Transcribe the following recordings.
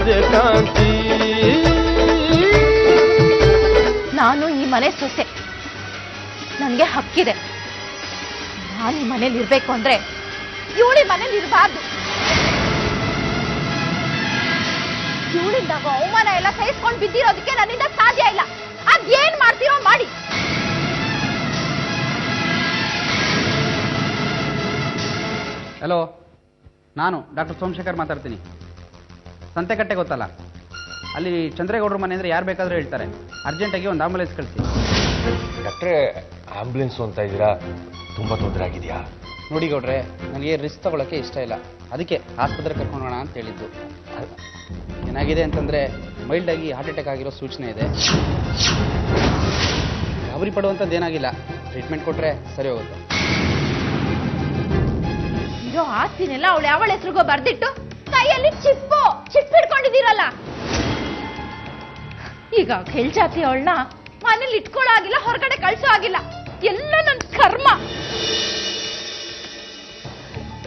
ಸೂರ್ಯಕಾಂತಿ ನಾನು ಈ ಮನೆ ಸೊಸೆ, ನನಗೆ ಹಕ್ಕಿದೆ. ನಾನು ಈ ಮನೇಲಿ ಇರ್ಬೇಕು ಅಂದ್ರೆ ಇವಳಿ ಮನೇಲಿ ಇರಬಾರ್ದು. ಇವಳಿಂದ ಅವಮಾನ ಎಲ್ಲ ಸಹಿಸ್ಕೊಂಡು ಬಿದ್ದಿರೋದಕ್ಕೆ ನನ್ನಿಂದ ಸಾಧ್ಯ ಇಲ್ಲ. ಅದೇನ್ ಮಾಡ್ತೀರೋ ಮಾಡಿ. ಹಲೋ, ನಾನು ಡಾಕ್ಟರ್ ಸೋಮಶೇಖರ್ ಮಾತಾಡ್ತೀನಿ. ಸಂತೆಕಟ್ಟೆ ಗೊತ್ತಲ್ಲ, ಅಲ್ಲಿ ಚಂದ್ರೇಗೌಡರ ಮನೆ ಅಂದರೆ ಯಾರು ಬೇಕಾದರೂ ಹೇಳ್ತಾರೆ. ಅರ್ಜೆಂಟಾಗಿ ಒಂದು ಆಂಬುಲೆನ್ಸ್ ಕಳಿಸಿ. ಡಾಕ್ಟ್ರೇ, ಆಂಬುಲೆನ್ಸು ಅಂತ ಇದ್ದೀರಾ, ತುಂಬ ತೊಂದರೆ ಆಗಿದೆಯಾ? ನೋಡಿ ಗೌಡ್ರೆ, ನನಗೆ ರಿಸ್ಕ್ ತಗೊಳ್ಳೋಕ್ಕೆ ಇಷ್ಟ ಇಲ್ಲ, ಅದಕ್ಕೆ ಆಸ್ಪತ್ರೆಗೆ ಕರ್ಕೊಂಡೋಣ ಅಂತ ಹೇಳಿದ್ದು. ಏನಾಗಿದೆ ಅಂತಂದರೆ ಮೈಲ್ಡಾಗಿ ಹಾರ್ಟ್ ಅಟ್ಯಾಕ್ ಆಗಿರೋ ಸೂಚನೆ ಇದೆ. ಗಾಬರಿ ಪಡುವಂಥದ್ದು ಏನಾಗಿಲ್ಲ, ಟ್ರೀಟ್ಮೆಂಟ್ ಕೊಟ್ಟರೆ ಸರಿ ಹೋಗುತ್ತೆ. ಇರೋ ಆಸ್ತಿನೆಲ್ಲ ಅವಳು ಅವಳ ಹೆಸರಿಗೋ ಬರ್ದಿಟ್ಟು ಕೈಯಲ್ಲಿ ಚಿಪ್ಪಿಡ್ಕೊಂಡಿದ್ದೀರಲ್ಲ. ಈಗ ಕೆಲ್ಜಾತಿ ಅವಳನ್ನ ಮನೇಲಿ ಇಟ್ಕೊಳ್ಳೋ ಆಗಿಲ್ಲ, ಹೊರಗಡೆ ಕಳ್ಸೋ ಆಗಿಲ್ಲ. ಎಲ್ಲ ನನ್ನ ಕರ್ಮ.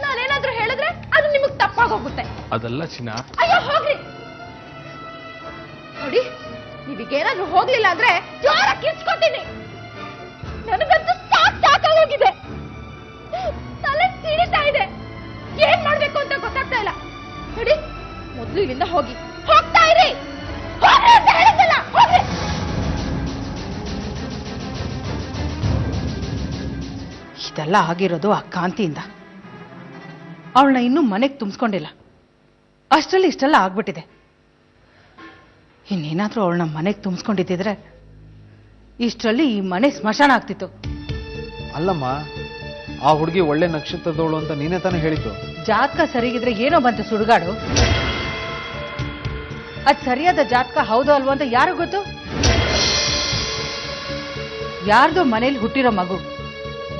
ನಾನೇನಾದ್ರೂ ಹೇಳಿದ್ರೆ ಅದು ನಿಮಗ್ ತಪ್ಪಾಗೋಗುತ್ತೆ. ಅದೆಲ್ಲ ಚಿನ್ನ. ಅಯ್ಯೋ ಹೋಗ್ರಿ. ನೋಡಿ, ನೀವೀಗೇನಾದ್ರೂ ಹೋಗ್ಲಿಲ್ಲ ಅಂದ್ರೆ ಜೋರ ಕಿರ್ಚ್ಕೊತೀನಿ. ನನಗಂತೂ ಸಾಕಾಗೋಗಿದೆ. ತಲೆ ಸಿಡಿತಾ ಇದೆ. ಏನ್ ಮಾಡ್ಬೇಕು ಅಂತ ಗೊತ್ತಾಗ್ತಾ ಇಲ್ಲ. ನೋಡಿ, ಮೊದ್ಲು ಇಲ್ಲಿಂದ ಹೋಗ್ತಾ ಇರಿ. ಹೋಗ್ರಿ ಅಂತ ಹೇಳಿದ್ದಲ್ಲ, ಹೋಗ್ರಿ. ಇದೆಲ್ಲ ಆಗಿರೋದು ಆ ಕಾಂತಿಯಿಂದ. ಅವಳನ್ನ ಇನ್ನೂ ಮನೆಗೆ ತುಂಬಿಸ್ಕೊಂಡಿಲ್ಲ, ಅಷ್ಟರಲ್ಲಿ ಇಷ್ಟೆಲ್ಲ ಆಗ್ಬಿಟ್ಟಿದೆ. ಇನ್ನೇನಾದ್ರೂ ಅವಳನ್ನ ಮನೆಗೆ ತುಂಬಿಸ್ಕೊಂಡಿದ್ದಿದ್ರೆ ಇಷ್ಟರಲ್ಲಿ ಈ ಮನೆ ಸ್ಮಶಾನ ಆಗ್ತಿತ್ತು. ಅಲ್ಲಮ್ಮ, ಆ ಹುಡುಗಿ ಒಳ್ಳೆ ನಕ್ಷತ್ರದವಳು ಅಂತ ನೀನೇ ತಾನೇ ಹೇಳಿದ್ದು. ಜಾತಕ ಸರಿಗಿದ್ರೆ ಏನೋ ಬಂತು ಸುಡುಗಾಡು. ಅದ್ ಸರಿಯಾದ ಜಾತಕ ಹೌದು ಅಲ್ವೋ ಅಂತ ಯಾರು ಗೊತ್ತು? ಯಾರ್ದೋ ಮನೇಲಿ ಹುಟ್ಟಿರೋ ಮಗು,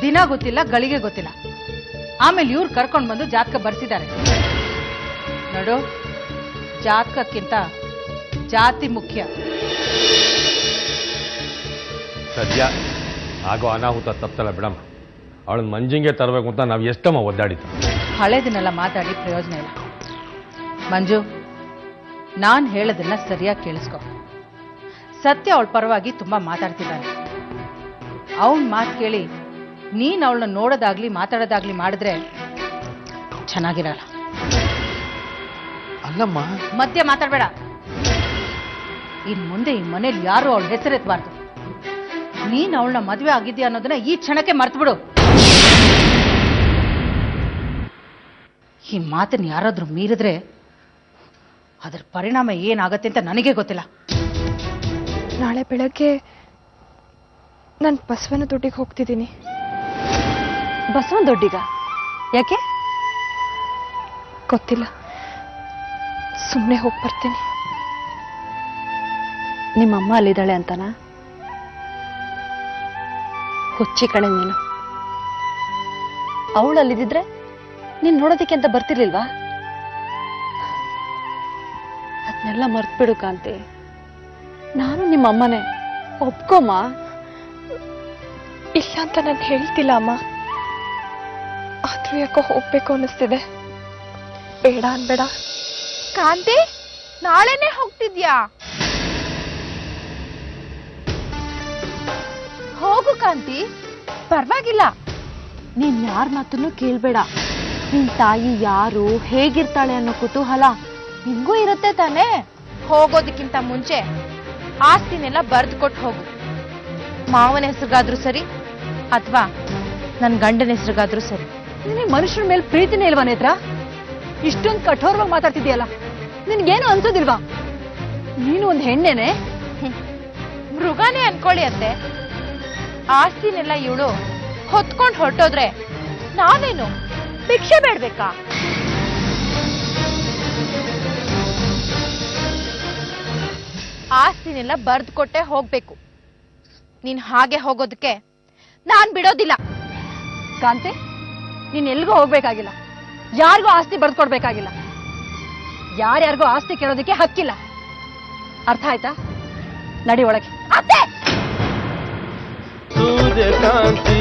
ದಿನ ಗೊತ್ತಿಲ್ಲ, ಗಳಿಗೆ ಗೊತ್ತಿಲ್ಲ. ಆಮೇಲೆ ಇವ್ರು ಕರ್ಕೊಂಡು ಬಂದು ಜಾತಕ ಬರ್ಸಿದ್ದಾರೆ. ನೋಡು, ಜಾತಕಕ್ಕಿಂತ ಜಾತಿ ಮುಖ್ಯ. ಸದ್ಯ ಆಗೋ ಅನಾಹುತ ತಪ್ಪಲ್ಲ ಬಿಡಮ್ಮ. ಅವಳನ್ನ ಮಂಜಿಂಗೆ ತರಬೇಕು ಅಂತ ನಾವು ಎಷ್ಟಮ್ಮ ಒದ್ದಾಡಿದ್ದು. ಹಳೆದನ್ನೆಲ್ಲ ಮಾತಾಡಿ ಪ್ರಯೋಜನ ಇಲ್ಲ. ಮಂಜು, ನಾನು ಹೇಳೋದನ್ನ ಸರಿಯಾಗಿ ಕೇಳಿಸ್ಕೊ. ಸತ್ಯ ಅವಳ ಪರವಾಗಿ ತುಂಬಾ ಮಾತಾಡ್ತಿದ್ದಾನೆ. ಅವನ್ ಮಾತು ಕೇಳಿ ನೀನ್ ಅವಳನ್ನ ನೋಡೋದಾಗ್ಲಿ ಮಾತಾಡೋದಾಗ್ಲಿ ಮಾಡಿದ್ರೆ ಚೆನ್ನಾಗಿರಲ್ಲ. ಅಲ್ಲಮ್ಮ, ಮಧ್ಯೆ ಮಾತಾಡ್ಬೇಡ. ಇನ್ ಮುಂದೆ ಈ ಮನೇಲಿ ಯಾರು ಅವಳ ಹೆಸರೆತ್ತಬಾರ್ದು. ನೀನ್ ಅವಳನ್ನ ಮದುವೆ ಆಗಿದ್ಯಾ ಅನ್ನೋದನ್ನ ಈ ಕ್ಷಣಕ್ಕೆ ಮರ್ತ್ಬಿಡು. ಈ ಮಾತನ್ನ ಯಾರಾದ್ರೂ ಮೀರಿದ್ರೆ ಅದರ ಪರಿಣಾಮ ಏನಾಗತ್ತೆ ಅಂತ ನನಗೆ ಗೊತ್ತಿಲ್ಲ. ನಾಳೆ ಬೆಳಗ್ಗೆ ನಾನು ಬಸವನ ದೊಡ್ಡಿಗೆ ಹೋಗ್ತಿದ್ದೀನಿ. ಬಸವನ ದೊಡ್ಡಿಗ? ಯಾಕೆ? ಗೊತ್ತಿಲ್ಲ, ಸುಮ್ಮನೆ ಹೋಗಿ ಬರ್ತೀನಿ. ನಿಮ್ಮಮ್ಮ ಅಲ್ಲಿದ್ದಾಳೆ ಅಂತನಾ? ಹುಚ್ಚಿ ಕಣೆ ನೀನು. ಅವಳು ಅಲ್ಲಿದ್ದಿದ್ರೆ ನೀನ್ ನೋಡೋದಕ್ಕೆ ಅಂತ ಬರ್ತಿರ್ಲಿಲ್ವಾ? ಅದನ್ನೆಲ್ಲ ಮರ್ತ್ಬಿಡು ಕಾಂತಿ. ನಾನು ನಿಮ್ಮಮ್ಮನೇ, ಒಪ್ಕೊಮ್ಮ. ಇಲ್ಲ ಅಂತ ನಾನು ಹೇಳ್ತಿಲ್ಲ ಅಮ್ಮ, ಆದ್ರೂ ಯಾಕೋ ಹೋಗ್ಬೇಕು ಅನ್ನಿಸ್ತಿದೆ. ಬೇಡ ಅನ್ಬೇಡ. ಕಾಂತಿ, ನಾಳೆನೆ ಹೋಗ್ತಿದ್ಯಾ? ಹೋಗು ಕಾಂತಿ, ಪರವಾಗಿಲ್ಲ. ನೀನ್ ಯಾರ ಮಾತನ್ನು ಕೇಳ್ಬೇಡ. ನಿನ್ ತಾಯಿ ಯಾರು, ಹೇಗಿರ್ತಾಳೆ ಅನ್ನೋ ಕುತೂಹಲ ನಿಂಗೂ ಇರುತ್ತೆ ತಾನೇ. ಹೋಗೋದಕ್ಕಿಂತ ಮುಂಚೆ ಆಸ್ತಿನೆಲ್ಲ ಬರ್ದು ಕೊಟ್ಟು ಹೋಗು. ಮಾವನ ಹೆಸರಿಗಾದ್ರೂ ಸರಿ ಅಥವಾ ನನ್ನ ಗಂಡನ ಹೆಸರಿಗಾದ್ರೂ ಸರಿ. ನಿನಗೆ ಮನುಷ್ಯರ ಮೇಲೆ ಪ್ರೀತಿನೇ ಇಲ್ವಾ ನೇತ್ರ? ಇಷ್ಟೊಂದು ಕಠೋರವಾಗಿ ಮಾತಾಡ್ತಿದ್ಯಲ್ಲ, ನಿನ್ಗೇನು ಅನ್ಸೋದಿಲ್ವಾ? ನೀನು ಒಂದು ಹೆಣ್ಣೇನೆ? ಮೃಗಾನೇ ಅನ್ಕೊಳ್ಳಿ ಅತ್ತೆ. ಆಸ್ತಿನೆಲ್ಲ ಇವಳು ಹೊತ್ಕೊಂಡು ಹೊರಟೋದ್ರೆ ನಾನೇನು ಭಿಕ್ಷೆ ಬೇಡ್ಬೇಕಾ? ಆಸ್ತಿನೆಲ್ಲ ಬರ್ದು ಕೊಟ್ಟೆ ಹೋಗ್ಬೇಕು. ನೀನ್ ಹಾಗೆ ಹೋಗೋದಕ್ಕೆ ನಾನ್ ಬಿಡೋದಿಲ್ಲ. ಕಾಂತಿ, ನೀನ್ ಎಲ್ಗೂ ಹೋಗ್ಬೇಕಾಗಿಲ್ಲ, ಯಾರಿಗೂ ಆಸ್ತಿ ಬರ್ದ್ಕೊಡ್ಬೇಕಾಗಿಲ್ಲ, ಯಾರ್ಯಾರಿಗೂ ಆಸ್ತಿ ಕೇಳೋದಕ್ಕೆ ಹಕ್ಕಿಲ್ಲ. ಅರ್ಥ ಆಯ್ತಾ? ನಡಿ ಒಳಗೆ. ಸೂರ್ಯಕಾಂತಿ